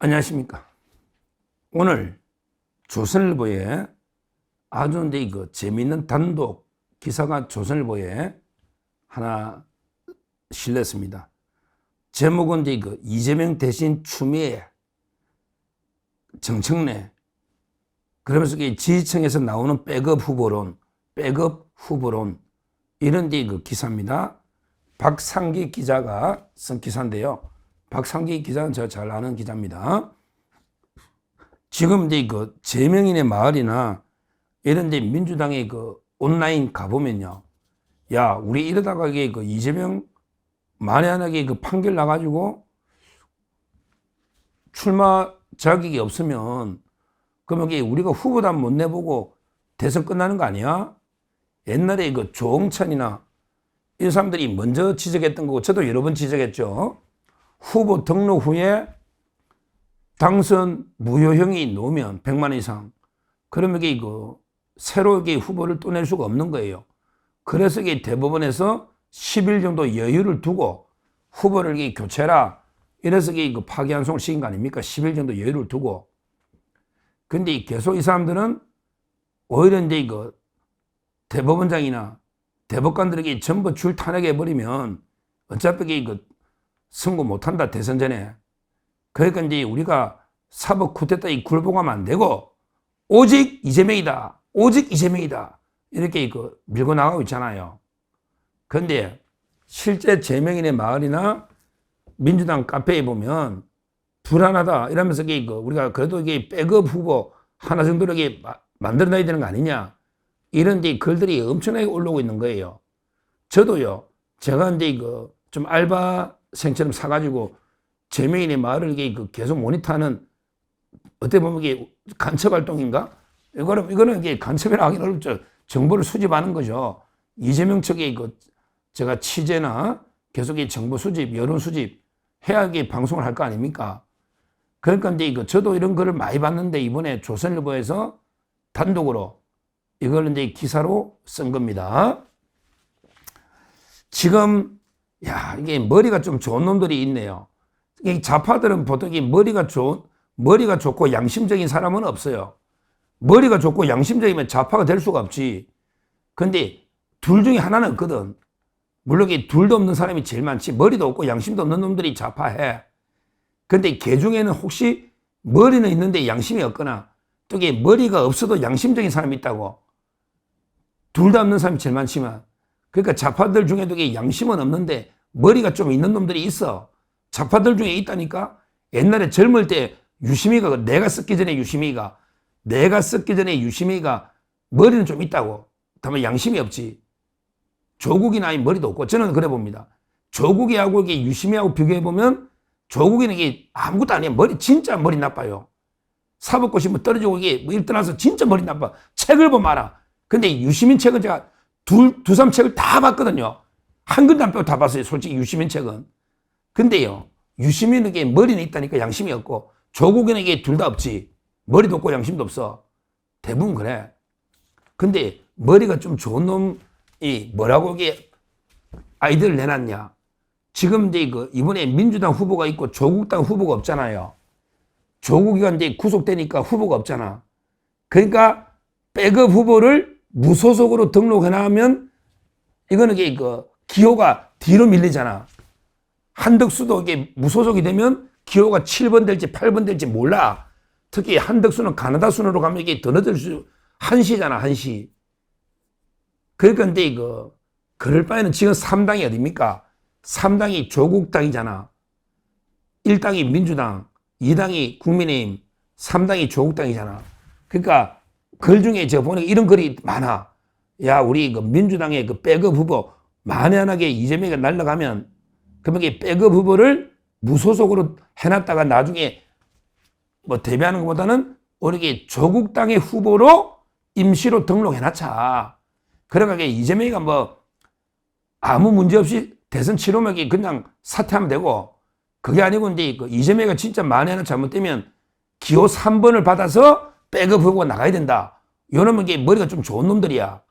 안녕하십니까. 오늘 조선일보에 아주 재미있는 단독 기사가 조선일보에 하나 실렸습니다. 제목은 이재명 대신 추미애, 정청래, 그러면서 지지층에서 나오는 백업 후보론, 이런 기사입니다. 박상기 기자가 쓴 기사인데요. 박상기 기자는 제가 잘 아는 기자입니다. 지금 제명인의 마을이나 이런 민주당의 온라인 가보면요. 야, 우리 이러다가 이재명 만에 하나게 판결 나가지고 출마 자격이 없으면 그러면 우리가 후보단 못 내보고 대선 끝나는 거 아니야? 옛날에 조홍천이나 이 사람들이 먼저 지적했던 거고 저도 여러 번 지적했죠. 후보 등록 후에 당선 무효형이 나오면 100만 원 이상 그러면 새로 후보를 또 낼 수가 없는 거예요. 그래서 대법원에서 10일 정도 여유를 두고 후보를 교체해라. 이래서 파기환송을 시킨 거 아닙니까? 10일 정도 여유를 두고. 근데 계속 이 사람들은 오히려 대법원장이나 대법관들에게 전부 줄 탄핵해버리면 어차피 선거 못한다, 대선 전에. 그러니까 우리가 사법 쿠데타 굴복하면 안 되고, 오직 이재명이다. 이렇게 밀고 나가고 있잖아요. 그런데 실제 제명인의 마을이나 민주당 카페에 보면 불안하다. 이러면서 우리가 그래도 백업 후보 하나 정도를 만들어놔야 되는 거 아니냐. 이런 글들이 엄청나게 올라오고 있는 거예요. 저도요, 제가 좀 알바생처럼 사가지고 제명인의 마을을 계속 모니터하는 어떻게 보면 간첩 활동인가? 이거는 간첩이라 하기는 어렵죠. 정보를 수집하는 거죠. 이재명 측에 제가 취재나 계속 정보 수집, 여론 수집 해야 방송을 할 거 아닙니까? 그러니까 저도 이런 글을 많이 봤는데 이번에 조선일보에서 단독으로 이걸 기사로 쓴 겁니다. 지금 이게 머리가 좀 좋은 놈들이 있네요. 이 좌파들은 보통 머리가 좋고 양심적인 사람은 없어요. 머리가 좋고 양심적이면 좌파가 될 수가 없지. 근데 둘 중에 하나는 없거든. 물론 둘도 없는 사람이 제일 많지. 머리도 없고 양심도 없는 놈들이 좌파해. 근데 걔 중에는 혹시 머리는 있는데 양심이 없거나 또 머리가 없어도 양심적인 사람이 있다고. 둘 다 없는 사람이 제일 많지만. 그러니까 좌파들 중에도 양심은 없는데 머리가 좀 있는 놈들이 있어. 좌파들 중에 있다니까. 옛날에 젊을 때 유시민이가 내가 쓰기 전에 유시민이가 머리는 좀 있다고. 다만 양심이 없지. 조국이나 머리도 없고 저는 그래 봅니다. 조국이하고 유시민하고 비교해보면 조국이는 아무것도 아니야. 진짜 머리 나빠요. 사법고시 떨어지고 일 떠나서 진짜 머리 나빠. 책을 보면 알아. 근데 유시민 책은 제가 두 사람 책을 다 봤거든요. 한 권도 안 빼고 다 봤어요. 솔직히 유시민 책은. 근데요, 유시민에게 머리는 있다니까 양심이 없고 조국에게 둘 다 없지. 머리도 없고 양심도 없어. 대부분 그래. 근데 머리가 좀 좋은 놈이 뭐라고 아이디어를 내놨냐. 지금 이번에 민주당 후보가 있고 조국당 후보가 없잖아요. 조국이가 구속되니까 후보가 없잖아. 그러니까 백업 후보를 무소속으로 등록해놔면 이거는 기호가 뒤로 밀리잖아. 한덕수도 무소속이 되면 기호가 7번 될지 8번 될지 몰라. 특히 한덕수는 가나다 순으로 가면 더 늦을 한시잖아, 한시. 그러니까 그럴 바에는 지금 3당이 어딥니까? 3당이 조국당이잖아. 1당이 민주당, 2당이 국민의힘, 3당이 조국당이잖아. 그러니까 글 중에 제가 보니까 이런 글이 많아. 야, 우리 민주당의 백업 후보 만연하게 이재명이 날아가면 그러면 백업 후보를 무소속으로 해놨다가 나중에 대비하는 것보다는 우리 조국당의 후보로 임시로 등록해놨자. 그러니까 이재명이가 아무 문제 없이 대선 치르면 그냥 사퇴하면 되고, 그게 아니고 이재명이가 진짜 만에 하나 잘못되면 기호 3번을 받아서 백업 후보가 나가야 된다. 이러면 머리가 좀 좋은 놈들이야.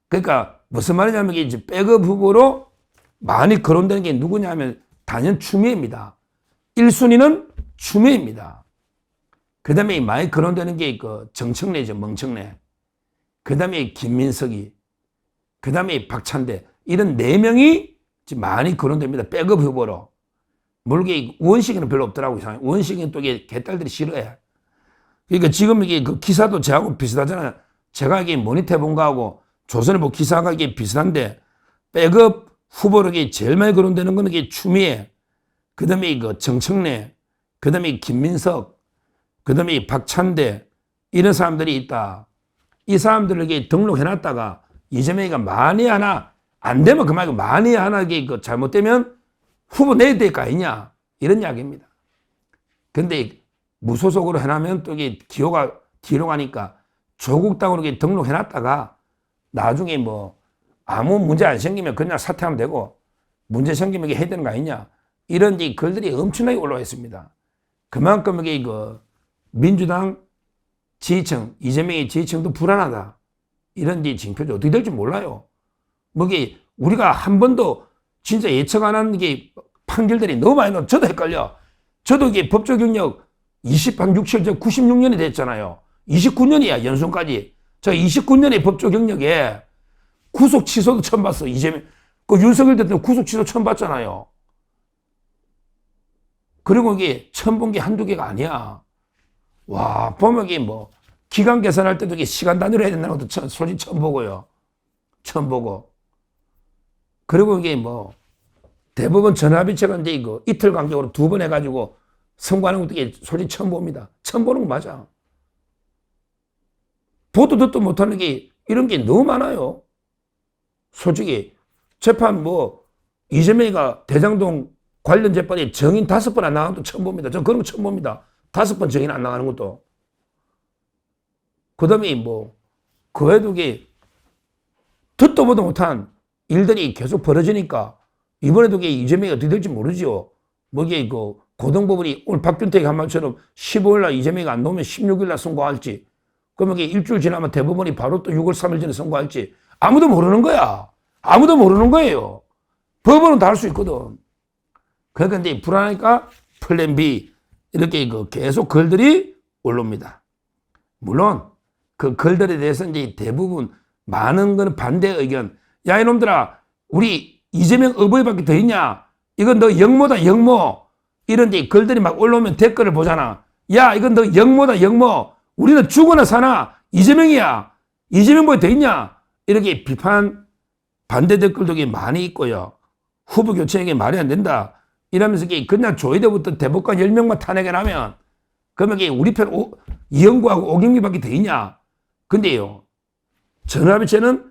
그러니까 무슨 말이냐면 이제 백업 후보로 많이 거론되는 게 누구냐 하면 단연 추미애입니다. 1순위는 추미애입니다. 그 다음에 많이 거론되는 게 그 정청래죠, 멍청래. 그 다음에 김민석이, 그 다음에 박찬대. 이런 4명이 지금 많이 거론됩니다. 백업 후보로. 물론 우원식이는 별로 없더라고요. 우원식이는 또 이게 개딸들이 싫어해. 그러니까 지금 이게 그 기사도 저하고 비슷하잖아요. 제가 이게 모니터 본 거하고 조선일보 기사가 이게 비슷한데, 백업 후보로 이게 제일 많이 거론되는 거는 이게 추미애, 그 다음에 그 정청래, 그 다음에 김민석, 그 다음에 박찬대, 이런 사람들이 있다. 이 사람들에게 등록해놨다가 이재명이가 만에 하나 안 되면 그만 만에 하나 이게 그 잘못되면 후보 내야 될 거 아니냐, 이런 이야기입니다. 근데 무소속으로 해놓으면 또 이게 기호가 뒤로 가니까 조국당으로 이렇게 등록해놨다가 나중에 뭐 아무 문제 안 생기면 그냥 사퇴하면 되고, 문제 생기면 이게 해야 되는 거 아니냐, 이런 이제 글들이 엄청나게 올라와 있습니다. 그만큼 이게 그 민주당 지지층, 이재명의 지지층도 불안하다, 이런 이제 징표죠. 어떻게 될지 몰라요. 뭐 이게 우리가 한 번도 진짜 예측 안 한 게 판결들이 너무 많이 나와. 저도 헷갈려. 저도 이게 법조 경력 26, 96년이 됐잖아요. 29년이야, 연수까지. 저 29년의 법조 경력에 구속 취소도 처음 봤어. 이재명, 그 윤석열 대통령 구속 취소 처음 봤잖아요. 그리고 이게 처음 본 게 한두 개가 아니야. 와, 보면 이게 뭐, 기간 계산할 때도 이게 시간 단위로 해야 된다는 것도 솔직히 처음 보고요. 처음 보고. 그리고 이게 뭐, 대법원 전화비체가 이제 이거 이틀 간격으로 2번 해가지고 선고하는 것도 이게 솔직히 처음 봅니다. 처음 보는 거 맞아. 보도 듣도 못하는 게 이런 게 너무 많아요. 솔직히 재판 뭐 이재명이가 대장동 관련 재판에 정인 5번 안 나가는 것도 처음 봅니다. 저 그런 거 처음 봅니다. 5번 정인 안 나가는 것도. 그 다음에 뭐 그 외에도 이게 듣도 보도 못한 일들이 계속 벌어지니까 이번에도 이게 이재명이 어떻게 될지 모르죠. 뭐 이게 그 고등법원이 오늘 박균택이 한 말처럼 15일 날 이재명이 안 나오면 16일 날 선고할지, 그러면 이게 일주일 지나면 대법원이 바로 또 6월 3일 전에 선고할지 아무도 모르는 거야. 아무도 모르는 거예요. 법원은 다 할 수 있거든. 그러니까 이제 불안하니까 플랜 B 이렇게 그 계속 글들이 올라옵니다. 물론 그 글들에 대해서 이제 대부분 많은 건 반대 의견. 야, 이놈들아, 우리 이재명 어버이밖에 더 있냐? 이건 너 영모다, 영모. 이런 데 글들이 막 올라오면 댓글을 보잖아. 야, 이건 너 영모다, 영모. 우리는 죽거나 사나 이재명이야. 이재명보다 더 있냐? 이렇게 비판, 반대 댓글도 많이 있고요. 후보 교체에게 말이 안 된다. 이러면서 그냥 조희대부터 대법관 10명만 탄핵해나면 그러면 우리 편 이영구하고 오경미밖에 더 있냐? 근데요, 전화비체는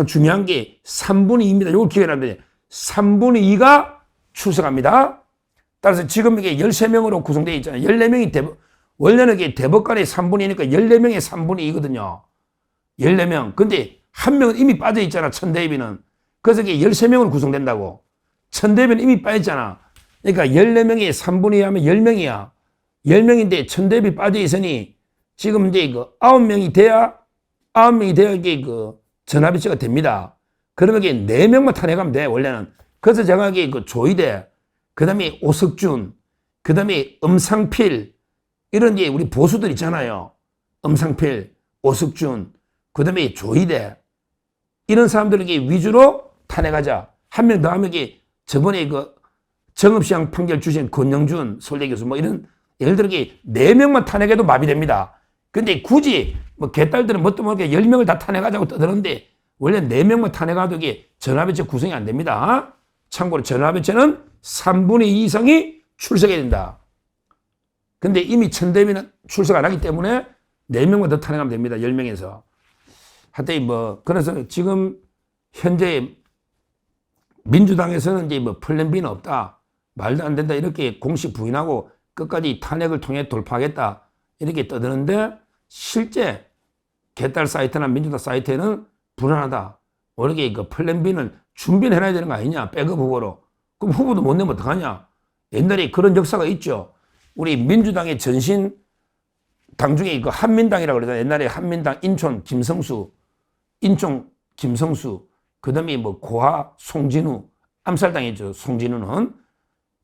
중요한 게 3분의 2입니다. 이걸 기억해야 합니다. 3분의 2가 출석합니다. 따라서 지금 이게 13명으로 구성되어 있잖아요. 14명이 원래는 이게 대법관의 3분의 2니까 14명의 3분의 2거든요. 14명. 근데 한 명은 이미 빠져 있잖아, 천대비는. 그래서 이게 13명으로 구성된다고. 천대비는 이미 빠졌잖아. 그러니까 14명의 3분의 2 하면 10명이야. 10명인데 천대비 빠져 있으니 지금 이제 그 9명이 돼야 이게 그 전화비체가 됩니다. 그러면 이게 4명만 탄핵하면 돼, 원래는. 그래서 제가 이게 그 조희대, 그 다음에 오석준, 그 다음에 엄상필, 이런 게 우리 보수들 있잖아요. 엄상필, 오석준, 그 다음에 조희대, 이런 사람들에게 위주로 탄핵하자. 한 명 더 하면 이게 저번에 그 정읍시장 판결 주신 권영준 서울대 교수 뭐 이런, 예를 들어 이게 4명만 탄핵해도 마비됩니다. 근데 굳이 뭐 개딸들은 뭣도 모르게 10명을 다 탄핵하자고 떠드는데 원래 4명만 탄핵해도 이게 전화비체 구성이 안 됩니다. 참고로 전화비체는 3분의 2 이상이 출석해야 된다. 근데 이미 천대비는 출석 안 하기 때문에 4명만 더 탄핵하면 됩니다. 10명에서. 하여튼 뭐 그래서 지금 현재 민주당에서는 이제 뭐 플랜 B는 없다, 말도 안 된다, 이렇게 공식 부인하고 끝까지 탄핵을 통해 돌파하겠다 이렇게 떠드는데, 실제 개딸 사이트나 민주당 사이트에는 불안하다. 원래 그 플랜 B는 준비를 해놔야 되는 거 아니냐, 백업 후보로. 그럼 후보도 못 내면 어떡하냐. 옛날에 그런 역사가 있죠. 우리 민주당의 전신 당 중에 그 한민당이라고 그러잖아요. 옛날에 한민당 인촌 김성수, 그 다음에 뭐 고하 송진우, 암살당했죠. 송진우는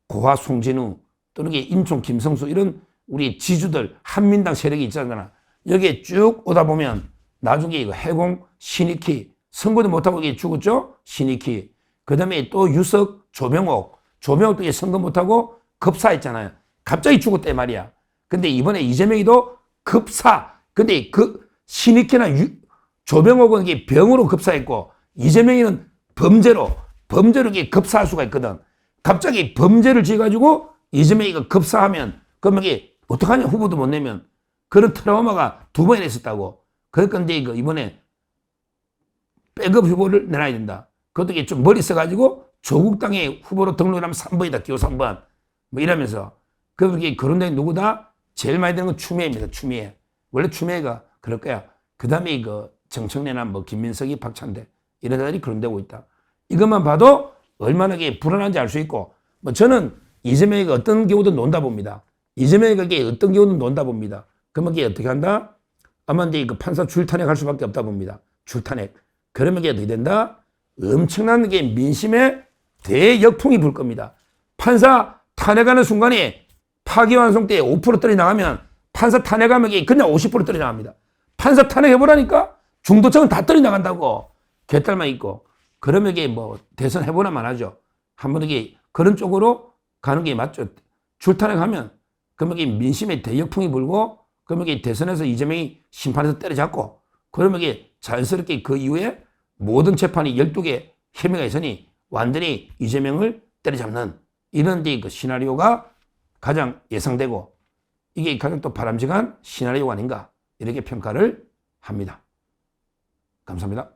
고하 송진우, 또는 인촌 김성수, 이런 우리 지주들 한민당 세력이 있잖아. 여기에 쭉 오다 보면 나중에 이거 해공, 신익희 선거도 못하고 이게 죽었죠? 신익희. 그 다음에 또 유석, 조명옥도 이게 선거 못하고 급사했잖아요. 갑자기 죽었대 말이야. 근데 이번에 이재명이도 급사. 근데 그 신익희나 조명옥은 이게 병으로 급사했고 이재명이는 범죄로 이게 급사할 수가 있거든. 갑자기 범죄를 지어가지고 이재명이가 급사하면 그러면 이게 어떡하냐, 후보도 못 내면. 그런 트라우마가 2번이나 있었다고. 그러니까 이제 이번에 백업 후보를 내놔야 된다. 그것도 이게 좀 머리 써가지고 조국 당의 후보로 등록하면 3번이다. 기호 3번. 뭐 이러면서. 그게 그런데 누구다? 제일 많이 되는 건 추미애입니다. 추미애. 원래 추미애가 그럴 거야. 그 다음에 정청래나 뭐 김민석이, 박찬대 이런 애들이 그런 데고 있다. 이것만 봐도 얼마나 이게 불안한지 알 수 있고, 뭐 저는 이재명이가 어떤 경우든 논다 봅니다. 이재명이가 이게 어떤 경우든 논다 봅니다. 그러면 이게 어떻게 한다? 아마 이제 판사 줄탄핵 할 수밖에 없다 봅니다. 줄탄핵. 그러면 이게 어떻게 된다? 엄청난 게 민심에 대역풍이 불 겁니다. 판사 탄핵하는 순간에 파기환송 때 5% 떨어져 나가면 판사 탄핵하면 이게 그냥 50% 떨어져 나갑니다. 판사 탄핵해보라니까 중도층은 다 떨어져 나간다고. 개딸만 있고. 그러면 이게 뭐 대선 해보나만 하죠. 한번 이게 그런 쪽으로 가는 게 맞죠. 줄탄핵하면 그러면 이게 민심에 대역풍이 불고 그러면 이게 대선에서 이재명이 심판에서 때려잡고 그러면 이게 자연스럽게 그 이후에 모든 재판이 12개 혐의가 있으니 완전히 이재명을 때려잡는 이런 그 시나리오가 가장 예상되고 이게 가장 또 바람직한 시나리오가 아닌가 이렇게 평가를 합니다. 감사합니다.